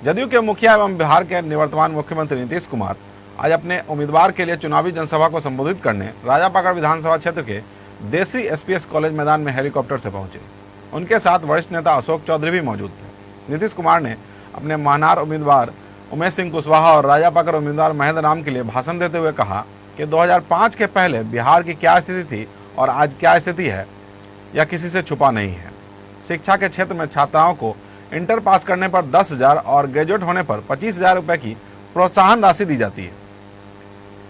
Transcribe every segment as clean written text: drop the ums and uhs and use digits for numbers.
जदयू के मुखिया एवं बिहार के निवर्तमान मुख्यमंत्री नीतीश कुमार आज अपने उम्मीदवार के लिए चुनावी जनसभा को संबोधित करने राजापाकड़ विधानसभा क्षेत्र के देसरी एसपीएस कॉलेज मैदान में हेलीकॉप्टर से पहुंचे। उनके साथ वरिष्ठ नेता अशोक चौधरी भी मौजूद थे। नीतीश कुमार ने अपने महनार उम्मीदवार उमेश सिंह कुशवाहा और राजापाकड़ उम्मीदवार महेंद्र राम के लिए भाषण देते हुए कहा कि 2005 के पहले बिहार की क्या स्थिति थी और आज क्या स्थिति है, यह किसी से छुपा नहीं है। शिक्षा के क्षेत्र में छात्राओं को इंटर पास करने पर 10,000 और ग्रेजुएट होने पर 25,000 रुपये की प्रोत्साहन राशि दी जाती है,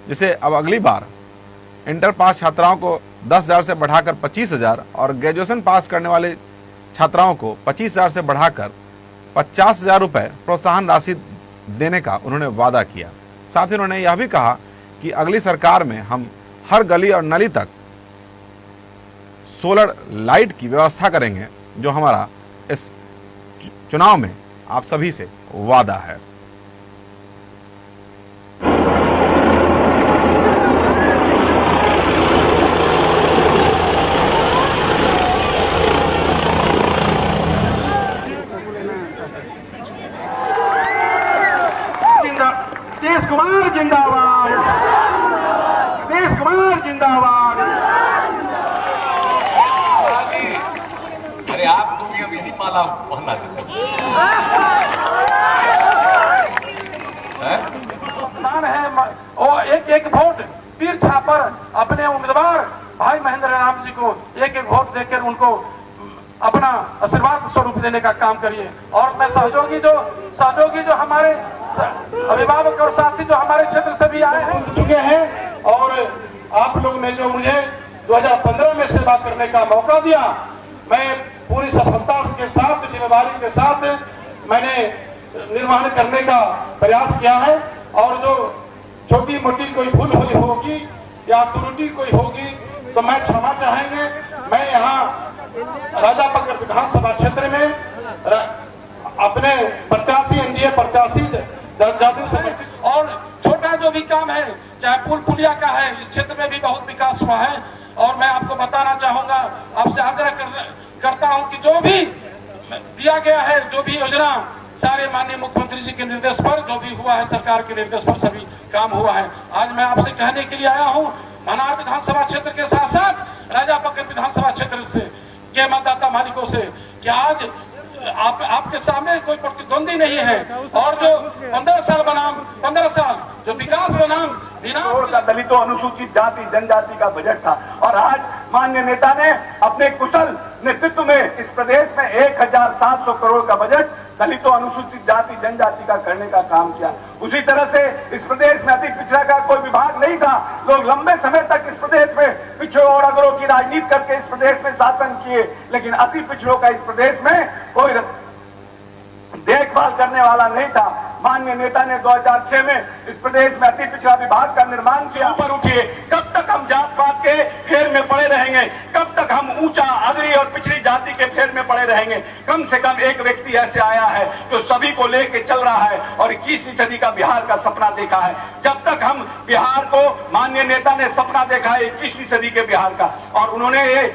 जिसे अब अगली बार इंटर पास छात्राओं को 10,000 से बढ़ाकर 25,000 और ग्रेजुएशन पास करने वाले छात्राओं को 25,000 से बढ़ाकर 50,000 रुपये प्रोत्साहन राशि देने का उन्होंने वादा किया। साथ ही उन्होंने यह भी कहा कि अगली सरकार में हम हर गली और नली तक सोलर लाइट की व्यवस्था करेंगे, जो हमारा इस चुनाव में आप सभी से वादा है। नीतीश कुमार जिंदाबाद, नीतीश कुमार जिंदाबाद। अरे आप तो भी अब यही माला पहना देते है और एक वोट तीर छापर अपने उम्मीदवार भाई महेंद्र राम जी को एक वोट देकर उनको अपना आशीर्वाद स्वरूप देने का काम करिए। और मैं सहयोगी जो हमारे अभिभावक और साथी जो हमारे क्षेत्र से भी आए हैं चुके हैं, और आप लोग ने जो मुझे 2015 में सेवा करने का मौका दिया, मैं पूरी सफलता के साथ जिम्मेदारी के साथ मैंने निर्वहन करने का प्रयास किया है। और जो छोटी मोटी कोई भूल हुई होगी या त्रुटि कोई होगी तो मैं क्षमा चाहेंगे। मैं यहाँ राजापाकड़ विधानसभा क्षेत्र में अपने प्रत्याशी एनडीए प्रत्याशी जदयू से और छोटा जो भी काम है, चाहे पुल पुलिया का है, इस क्षेत्र में भी बहुत विकास हुआ है। और मैं आपको बताना चाहूंगा, आपसे आग्रह करता हूं कि जो भी दिया गया है, जो भी योजना सारे माननीय मुख्यमंत्री जी के निर्देश पर जो भी हुआ है, सरकार के निर्देश पर सभी काम हुआ है। आज मैं आपसे कहने के लिए आया हूं महनार विधानसभा क्षेत्र के साथ साथ राजापाकड़ विधानसभा क्षेत्र से के मतदाता मालिकों से कि आज आपके सामने कोई प्रतिद्वंदी नहीं है। और जो 15 साल जो विकास बनाम विनाश का दलितों अनुसूचित जाति जनजाति का बजट था, और आज माननीय नेता ने अपने कुशल नेतृत्व में इस प्रदेश में 1,700 करोड़ का बजट दलितों अनुसूचित जाति जनजाति का करने का काम किया। उसी तरह से इस प्रदेश में अति पिछड़ा का कोई विभाग नहीं था। लोग लंबे समय तक इस प्रदेश में पिछड़ों और अगरों की राजनीति करके इस प्रदेश में शासन किए, लेकिन अति पिछड़ों का इस प्रदेश में कोई देखभाल करने वाला नहीं था। माननीय नेता ने 2006 में इस प्रदेश में अति पिछड़ा विभाग का निर्माण किया। ऊपर उठिए, कब तक हम जात पात के फेर में पड़े रहेंगे? कब तक हम ऊंचा अगली और पिछड़ी जाति के फेर में पड़े रहेंगे? कम से कम एक व्यक्ति ऐसे आया है जो सभी को लेके चल रहा है और 21वीं सदी का बिहार का सपना देखा है। जब तक हम बिहार को, माननीय नेता ने सपना देखा है 21वीं सदी के बिहार का, और उन्होंने ये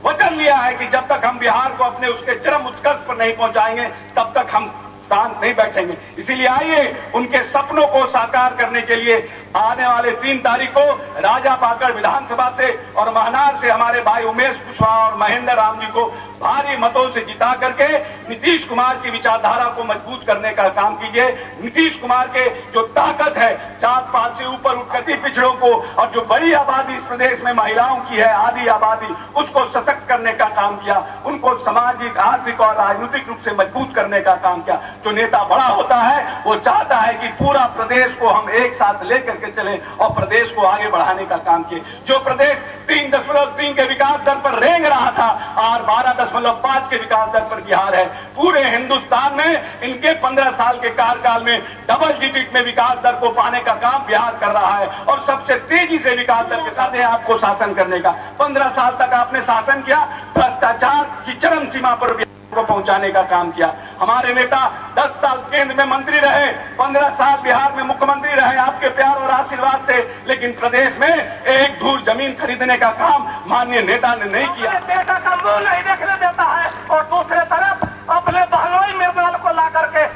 वचन लिया है कि जब तक हम बिहार को अपने उसके चरम उत्कर्ष पर नहीं पहुंचाएंगे, तब तक हम शांत नहीं बैठेंगे। इसीलिए आइए उनके सपनों को साकार करने के लिए आने वाले 3 तारीख को राजापाकड़ विधानसभा से और महनार से हमारे भाई उमेश कुशवाहा और महेंद्र राम जी को भारी मतों से जिता करके नीतीश कुमार की विचारधारा को मजबूत करने का काम कीजिए। नीतीश कुमार के जो ताकत है जात पात से ऊपर उठकर पिछड़ों को, और जो बड़ी आबादी इस प्रदेश में महिलाओं की है, आधी आबादी, उसको सशक्त करने का काम किया, उनको सामाजिक, आर्थिक और राजनीतिक रूप से मजबूत करने का काम किया। जो नेता बड़ा होता है वो चाहता है कि पूरा प्रदेश को हम एक साथ लेकर के चले और प्रदेश को आगे बढ़ाने का काम किए। जो प्रदेश 3.3 के विकास दर पर रेंग रहा था, और 12.5 के विकास दर पर बिहार है। पूरे हिंदुस्तान में इनके 15 साल के कार्यकाल में डबल डिजिट में विकास दर को पाने का काम बिहार कर रहा है, और सबसे तेजी से विकास दर के साथ आपको शासन करने का। 15 साल तक आपने शासन किया, भ्रष्टाचार की चरम सीमा पर को पहुंचाने का काम किया। हमारे नेता 10 साल केंद्र में मंत्री रहे, 15 साल बिहार में मुख्यमंत्री रहे आपके प्यार और आशीर्वाद से, लेकिन प्रदेश में एक धूर जमीन खरीदने का काम माननीय नेता ने नहीं किया। बेटा का मुंह नहीं देखने देता है, और दूसरे तरफ अपने बहनोई निर्मल को ला करके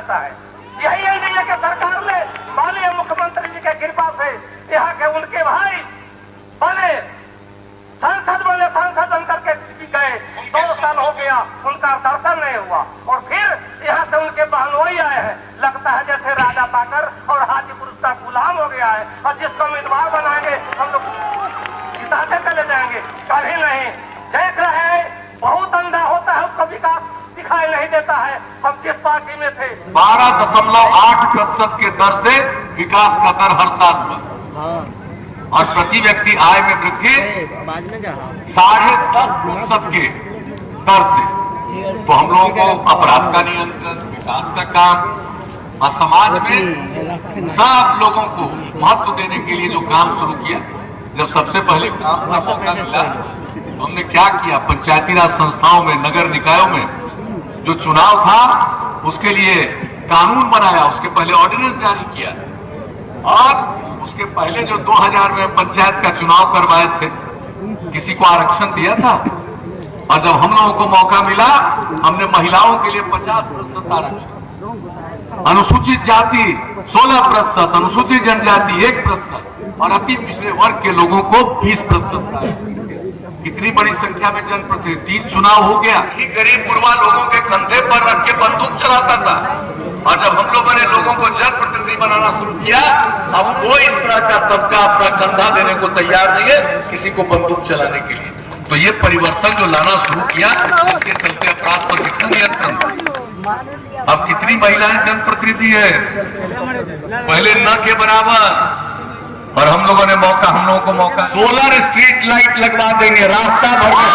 देता है। यही एनडीए के सरकार ने माननीय मुख्यमंत्री जी के कृपा से यहाँ के उनके भाई बने, सांसद बने, सांसद बनकर के गए, 2 साल हो गया उनका दर्शन नहीं हुआ और फिर यहाँ से उनके बहनोई आए हैं। लगता है जैसे राजा पाकर और हाजीपुर का गुलाम हो गया है और जिसको उम्मीदवार बनाएंगे हम लोग जिताते चले जाएंगे। कभी नहीं देख रहे हैं, बहुत अंधा होता है, उसको विकास दिखाई नहीं देता है। हम किस पार्टी में थे? 12.8% के दर से विकास का दर हर साल बढ़ा और प्रति व्यक्ति आय में वृद्धि 10.5% के दर से। तो हम लोगों को अपराध का नियंत्रण, विकास का काम और समाज में सब लोगों को महत्व देने के लिए जो काम शुरू किया, जब सबसे पहले काम का मौका मिला तो हमने क्या किया, पंचायती राज संस्थाओं में, नगर निकायों में जो चुनाव था उसके लिए कानून बनाया, उसके पहले ऑर्डिनेंस जारी किया और उसके पहले जो 2000 में पंचायत का चुनाव करवाए थे, किसी को आरक्षण दिया था और जब हम लोगों को मौका मिला हमने महिलाओं के लिए 50% आरक्षण, अनुसूचित जाति 16%, अनुसूचित जनजाति 1% और अति पिछड़े वर्ग के लोगों को 20%। कितनी बड़ी संख्या में जनप्रतिनिधि, 3 चुनाव हो गया। ही गरीब गुरबा लोगों के कंधे पर रख के बंदूक चलाता था और जब हम लोगों ने लोगों को जनप्रतिनिधि बनाना शुरू किया, अब कोई इस तरह का तबका अपना कंधा देने को तैयार नहीं है किसी को बंदूक चलाने के लिए। तो ये परिवर्तन जो लाना शुरू किया, इसके चलते अपराध पर कितना नियंत्रण। अब कितनी महिलाएं जनप्रतिनिधि है, पहले न के बराबर, और हम लोगों ने मौका, हम लोगों को मौका, सोलर स्ट्रीट लाइट लगवा देंगे रास्ता भर में।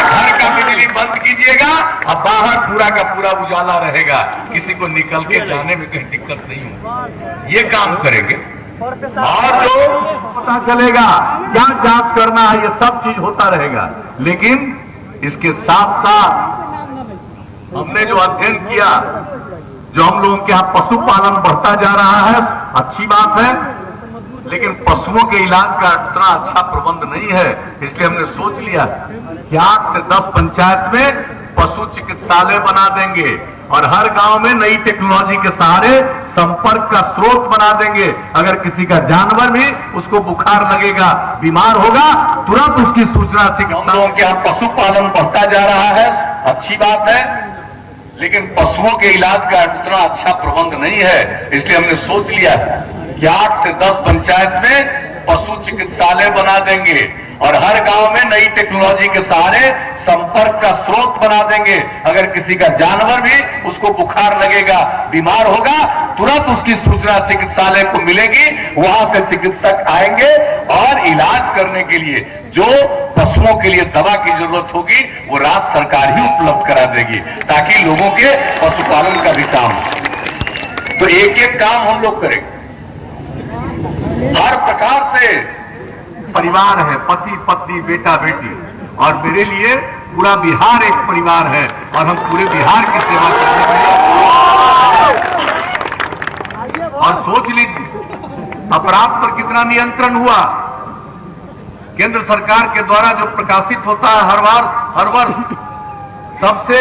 घर का बिजली बंद कीजिएगा और बाहर पूरा का पूरा उजाला रहेगा, किसी को निकल के जाने में कहीं दिक्कत नहीं होगी। ये काम करेंगे और जो पता चलेगा क्या जांच करना है, ये सब चीज होता रहेगा। लेकिन इसके साथ साथ हमने जो अध्ययन किया, जो हम लोगों के यहाँ पशुपालन बढ़ता जा रहा है, अच्छी बात है, लेकिन पशुओं के इलाज का उतना अच्छा प्रबंध नहीं है। इसलिए हमने सोच लिया कि 8 से 10 पंचायत में पशु चिकित्सालय बना देंगे और हर गांव में नई टेक्नोलॉजी के सहारे संपर्क का स्रोत बना देंगे। अगर किसी का जानवर भी उसको बुखार लगेगा, बीमार होगा, तुरंत उसकी सूचना चिकित्सा। लोगों के यहाँ पशुपालन बढ़ता जा रहा है, अच्छी बात है, लेकिन पशुओं के इलाज का उतना अच्छा प्रबंध नहीं है। इसलिए हमने सोच लिया कि 8 से 10 पंचायत में पशु चिकित्सालय बना देंगे और हर गांव में नई टेक्नोलॉजी के सहारे संपर्क का स्रोत बना देंगे। अगर किसी का जानवर भी उसको बुखार लगेगा, बीमार होगा, तुरंत उसकी सूचना चिकित्सालय को मिलेगी, वहां से चिकित्सक आएंगे और इलाज करने के लिए जो पशुओं के लिए दवा की जरूरत होगी वो राज्य सरकार ही उपलब्ध करा देगी, ताकि लोगों के पशुपालन का भी काम हो। तो एक एक काम हम लोग करेंगे। हर प्रकार से परिवार है, पति पत्नी बेटा बेटी, और मेरे लिए पूरा बिहार एक परिवार है और हम पूरे बिहार की सेवा करने में। और सोच लीजिए अपराध पर कितना नियंत्रण हुआ। केंद्र सरकार के द्वारा जो प्रकाशित होता है हर वर्ष, सबसे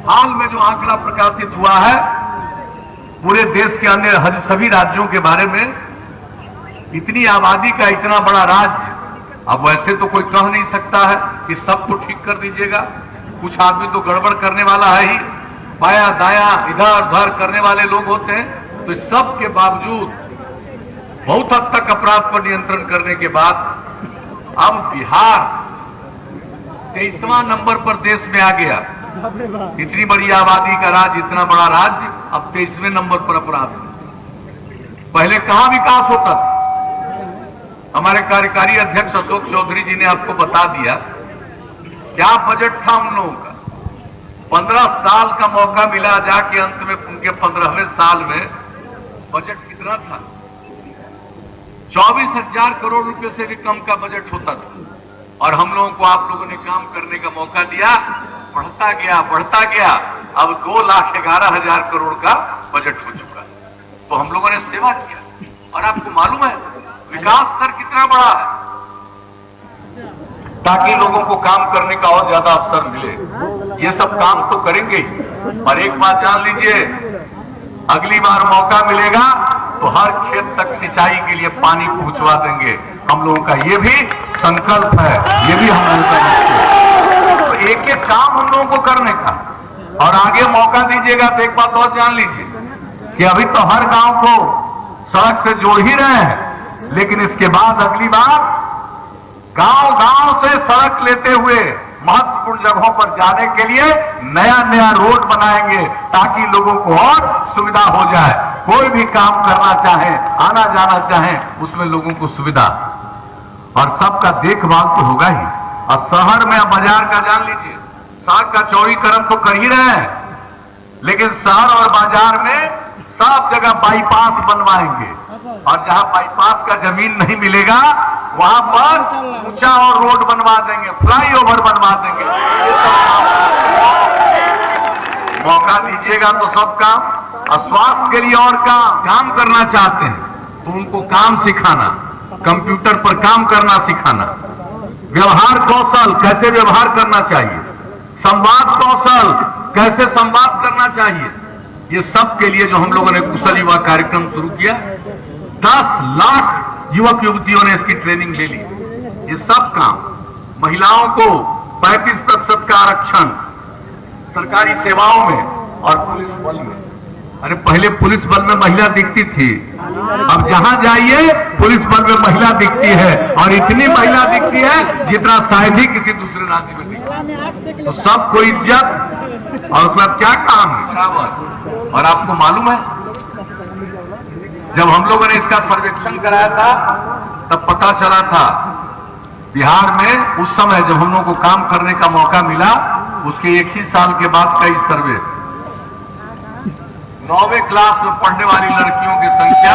हाल में जो आंकड़ा प्रकाशित हुआ है पूरे देश के अन्य सभी राज्यों के बारे में, इतनी आबादी का इतना बड़ा राज्य, अब वैसे तो कोई कह नहीं सकता है कि सबको ठीक कर दीजिएगा, कुछ आदमी तो गड़बड़ करने वाला है ही, बाया दाया इधर उधर करने वाले लोग होते हैं। तो सब के बावजूद बहुत हद तक अपराध पर नियंत्रण करने के बाद अब बिहार 23वां नंबर पर देश में आ गया। इतनी बड़ी आबादी का राज्य, इतना बड़ा राज्य, अब 23वें नंबर पर अपराध। पहले कहां विकास होता था? हमारे कार्यकारी अध्यक्ष अशोक चौधरी जी ने आपको बता दिया क्या बजट था उन लोगों का। 15 साल का मौका मिला, जाके अंत में उनके 15वें साल में बजट कितना था? 24,000 करोड़ रुपए से भी कम का बजट होता था। और हम लोगों को आप लोगों ने काम करने का मौका दिया, बढ़ता गया, अब 2,11,000 करोड़ का बजट हो चुका है। तो हम लोगों ने सेवा किया और आपको मालूम है विकास दर कितना बड़ा है, ताकि लोगों को काम करने का और ज्यादा अवसर मिले। ये सब काम तो करेंगे ही। और एक बात जान लीजिए, अगली बार मौका मिलेगा तो हर खेत तक सिंचाई के लिए पानी पहुंचवा देंगे। हम लोगों का ये भी संकल्प है, ये भी हम लोगों का। तो एक एक काम हम लोगों को करने का, और आगे मौका दीजिएगा तो एक बात और जान लीजिए कि अभी तो हर गांव को सड़क से जोड़ ही रहे हैं, लेकिन इसके बाद अगली बार गांव गांव से सड़क लेते हुए महत्वपूर्ण जगहों पर जाने के लिए नया नया रोड बनाएंगे, ताकि लोगों को और सुविधा हो जाए। कोई भी काम करना चाहे, आना जाना चाहे, उसमें लोगों को सुविधा, और सबका देखभाल तो होगा ही। और शहर में बाजार का जान लीजिए, सड़क का चौड़ीकरण तो कर ही रहे हैं, लेकिन शहर और बाजार में सब जगह बाईपास बनवाएंगे, और जहां बाईपास का जमीन नहीं मिलेगा वहां पर ऊंचा और रोड बनवा देंगे, फ्लाईओवर बनवा देंगे। ये सब मौका दीजिएगा तो सब काम। और स्वास्थ्य के लिए और काम करना चाहते हैं तो उनको काम सिखाना, कंप्यूटर पर काम करना सिखाना, व्यवहार कौशल कैसे व्यवहार करना चाहिए, संवाद कौशल कैसे संवाद करना चाहिए, ये सब के लिए जो हम लोगों ने कुशल युवा कार्यक्रम शुरू किया, 10 लाख युवक युवतियों ने इसकी ट्रेनिंग ले ली। ये सब काम, महिलाओं को 35% का आरक्षण सरकारी सेवाओं में और पुलिस बल में। अरे पहले पुलिस बल में महिला दिखती थी, अब जहां जाइए पुलिस बल में महिला दिखती है, और इतनी महिला दिखती है जितना शायद ही किसी दूसरे राज्य में दिखती। तो सबको इज्जत, और उसमें क्या काम है बराबर। और आपको मालूम है, जब हम लोगों ने इसका सर्वेक्षण कराया था तब पता चला था बिहार में उस समय जब हम लोगों को काम करने का मौका मिला, उसके एक ही साल के बाद कई सर्वे, 9वीं क्लास में पढ़ने वाली लड़कियों की संख्या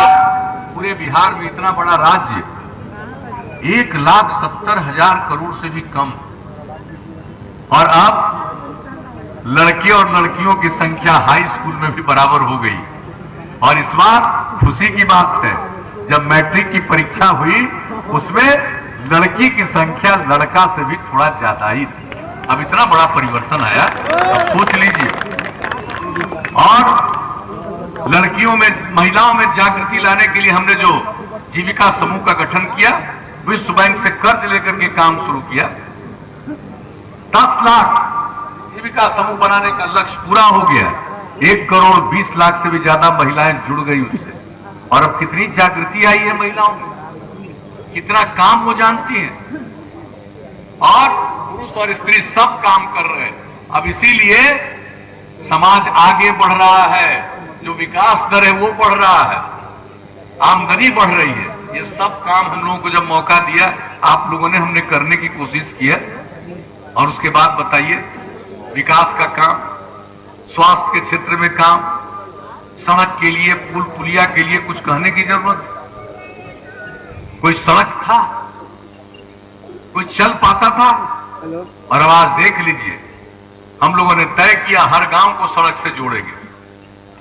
पूरे बिहार में, इतना बड़ा राज्य, 1,70,000 करोड़ से भी कम। और अब लड़के और लड़कियों की संख्या हाई स्कूल में भी बराबर हो गई। और इस बार खुशी की बात है, जब मैट्रिक की परीक्षा हुई उसमें लड़की की संख्या लड़का से भी थोड़ा ज्यादा ही थी। अब इतना बड़ा परिवर्तन आया, अब सोच लीजिए। और लड़कियों में, महिलाओं में जागृति लाने के लिए हमने जो जीविका समूह का गठन किया, विश्व बैंक से कर्ज लेकर के काम शुरू किया। 10 लाख जीविका समूह बनाने का लक्ष्य पूरा हो गया। 1 करोड़ 20 लाख से भी ज्यादा महिलाएं जुड़ गई उससे। और अब कितनी जागृति आई है महिलाओं में, कितना काम वो जानती हैं, और पुरुष और स्त्री सब काम कर रहे हैं। अब इसीलिए समाज आगे बढ़ रहा है, जो विकास दर है वो बढ़ रहा है, आमदनी बढ़ रही है। ये सब काम हम लोगों को जब मौका दिया आप लोगों ने, हमने करने की कोशिश की है। और उसके बाद बताइए, विकास का काम, स्वास्थ्य के क्षेत्र में काम, सड़क के लिए, पुल पुलिया के लिए कुछ कहने की जरूरत? कोई सड़क था, कोई चल पाता था? और अब आज देख लीजिए, हम लोगों ने तय किया हर गांव को सड़क से जोड़ेंगे,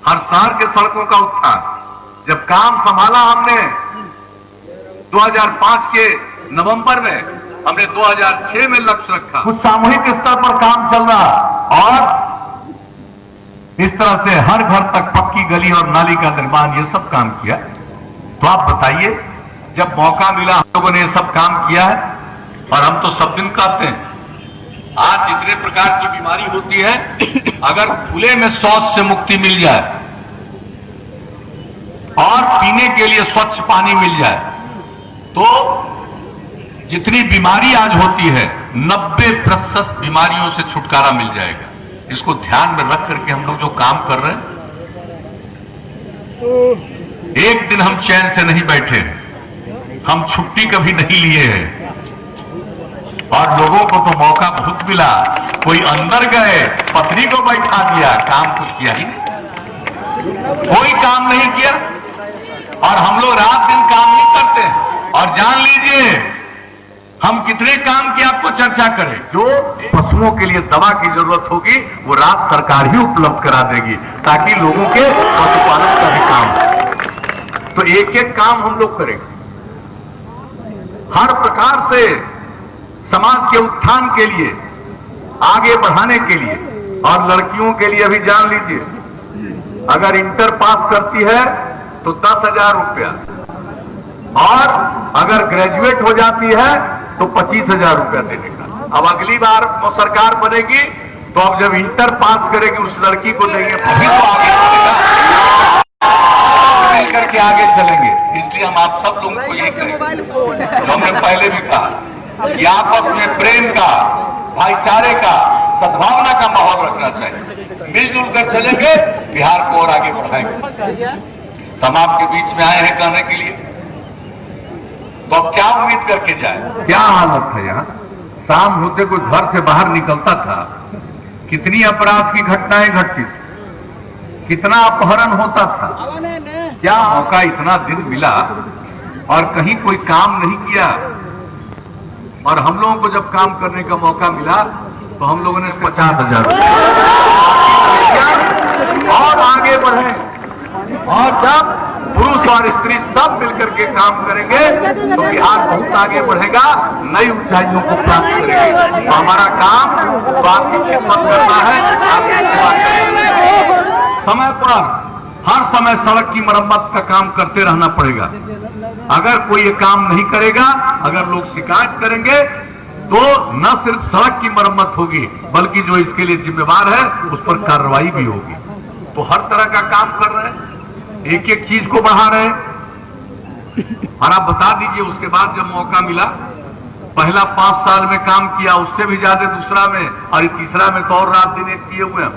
हर शहर के सड़कों का उत्थान। जब काम संभाला हमने 2005 के नवंबर में, हमने 2006 में लक्ष्य रखा। कुछ सामूहिक स्तर पर काम चल रहा, और इस तरह से हर घर तक पक्की गली और नाली का निर्माण, ये सब काम किया। तो आप बताइए, जब मौका मिला हम लोगों ने ये सब काम किया है। और हम तो सब दिन कहते हैं, आज जितने प्रकार की बीमारी होती है, अगर खुले में शौच से मुक्ति मिल जाए और पीने के लिए स्वच्छ पानी मिल जाए, तो जितनी बीमारी आज होती है 90% बीमारियों से छुटकारा मिल जाएगा। इसको ध्यान में रख करके हम लोग जो काम कर रहे हैं, एक दिन हम चैन से नहीं बैठे, हम छुट्टी कभी नहीं लिए हैं। और लोगों को तो मौका बहुत मिला, कोई अंदर गए, पत्नी को बैठा दिया, काम कुछ किया ही नहीं, कोई काम नहीं किया। और हम लोग रात दिन काम नहीं करते। और जान लीजिए, हम कितने काम की आपको चर्चा करें। जो पशुओं के लिए दवा की जरूरत होगी वो राज्य सरकार ही उपलब्ध करा देगी, ताकि लोगों के पशुपालन का भी काम हो। तो एक एक काम हम लोग करेंगे, हर प्रकार से समाज के उत्थान के लिए, आगे बढ़ाने के लिए और लड़कियों के लिए भी जान लीजिए, अगर इंटर पास करती है तो 10,000 रुपया, और अगर ग्रेजुएट हो जाती है तो 25,000 रुपया देने का। अब अगली बार वो सरकार बनेगी तो अब जब इंटर पास करेगी उस लड़की को देंगे, तभी तो आगे चलेगा, मिलकर के आगे चलेंगे। इसलिए हम आप सब लोगों को यही कहेंगे जो हमने पहले भी कहा कि आपस में प्रेम का, भाईचारे का, सद्भावना का माहौल रखना चाहिए। मिलजुल कर चलेंगे, बिहार को और आगे बढ़ाएंगे। हम आपके बीच में आए हैं कहने के लिए, तो अब क्या उम्मीद करके जाए? क्या हालत है यहाँ? शाम होते कोई घर से बाहर निकलता था, कितनी अपराध की घटनाएं घटती थी, कितना अपहरण होता था। क्या मौका इतना दिन मिला और कहीं कोई काम नहीं किया? और हम लोगों को जब काम करने का मौका मिला तो हम लोगों ने 50,000 और आगे बढ़े, और जब पुरुष और स्त्री सब मिलकर के काम करेंगे तो बिहार बहुत आगे बढ़ेगा, नई ऊंचाइयों को प्राप्त करेगा। तो हमारा काम तो आपकी खिदमत करना है, आपकी सेवा करना। समय पर हर समय सड़क की मरम्मत का काम करते रहना पड़ेगा। अगर कोई ये काम नहीं करेगा, अगर लोग शिकायत करेंगे तो न सिर्फ सड़क की मरम्मत होगी बल्कि जो इसके लिए जिम्मेवार है उस पर कार्रवाई भी होगी। तो हर तरह का काम कर रहे हैं, एक एक चीज को बढ़ा रहे हैं। और आप बता दीजिए, उसके बाद जब मौका मिला, पहला 5 साल में काम किया, उससे भी ज्यादा दूसरा में, और तीसरा में तो और रात दिन एक किए हुए हैं।